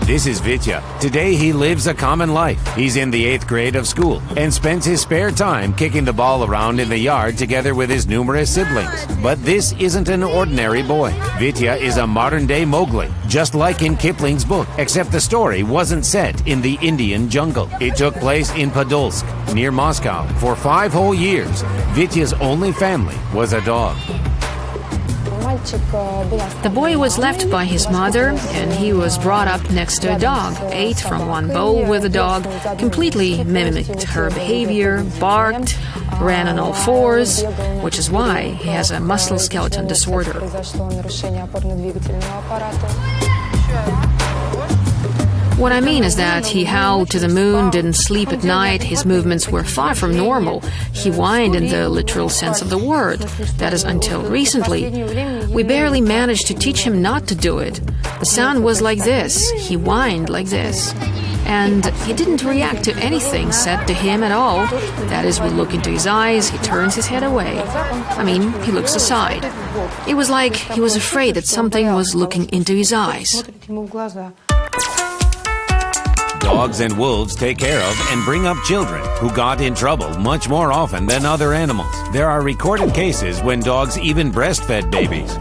This is Vitya. Today he lives a common life. He's in the 8th grade of school and spends his spare time kicking the ball around in the yard together with his numerous siblings. But this isn't an ordinary boy. Vitya is a modern-day Mowgli, just like in Kipling's book, except the story wasn't set in the Indian jungle. It took place in Podolsk, near Moscow. For 5 whole years, Vitya's only family was a dog. The boy was left by his mother, and he was brought up next to a dog, ate from one bowl with the dog, completely mimicked her behavior, barked, ran on all fours, which is why he has a muscle skeleton disorder. What I mean is that he howled to the moon, didn't sleep at night, his movements were far from normal. He whined in the literal sense of the word. That is, until recently. We barely managed to teach him not to do it. The sound was like this. He whined like this. And he didn't react to anything said to him at all. That is, we look into his eyes, he turns his head away. I mean, he looks aside. It was like he was afraid that something was looking into his eyes. Dogs and wolves take care of and bring up children who got in trouble much more often than other animals. There are recorded cases when dogs even breastfed babies.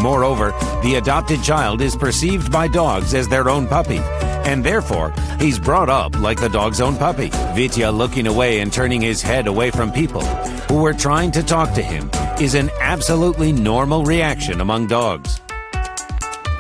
Moreover, the adopted child is perceived by dogs as their own puppy, and therefore, he's brought up like the dog's own puppy. Vitya looking away and turning his head away from people who were trying to talk to him is an absolutely normal reaction among dogs.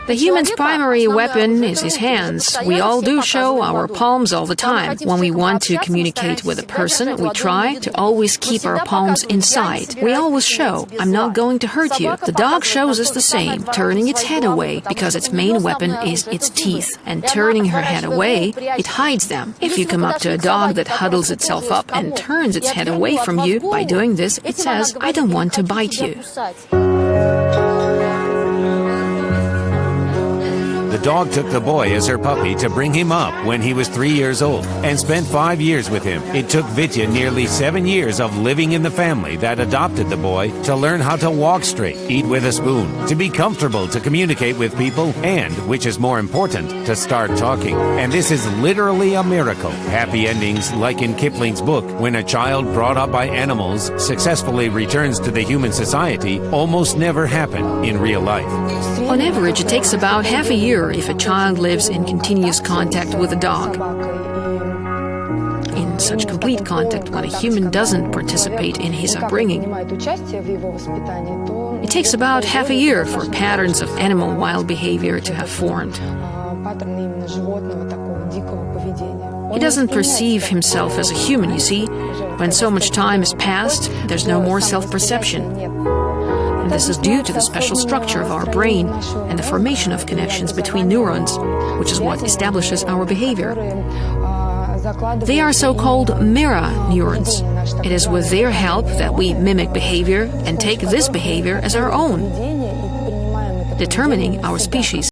The human's primary weapon is his hands. We all do show our palms all the time. When we want to communicate with a person, we try to always keep our palms inside. We always show, "I'm not going to hurt you." The dog shows us the same, turning its head away because its main weapon is its teeth. And turning her head away, it hides them. If you come up to a dog that huddles itself up and turns its head away from you, by doing this, it says, "I don't want to bite you." The dog took the boy as her puppy to bring him up when he was 3 years old and spent 5 years with him. It took Vitya nearly 7 years of living in the family that adopted the boy to learn how to walk straight, eat with a spoon, to be comfortable to communicate with people, and, which is more important, to start talking. And this is literally a miracle. Happy endings, like in Kipling's book, when a child brought up by animals successfully returns to the human society, almost never happen in real life. On average, it takes about half a year if a child lives in continuous contact with a dog. In such complete contact when a human doesn't participate in his upbringing. It takes about half a year for patterns of animal wild behavior to have formed. He doesn't perceive himself as a human, you see. When so much time has passed, there's no more self-perception. And this is due to the special structure of our brain and the formation of connections between neurons, which is what establishes our behavior. They are so-called mirror neurons. It is with their help that we mimic behavior and take this behavior as our own, determining our species.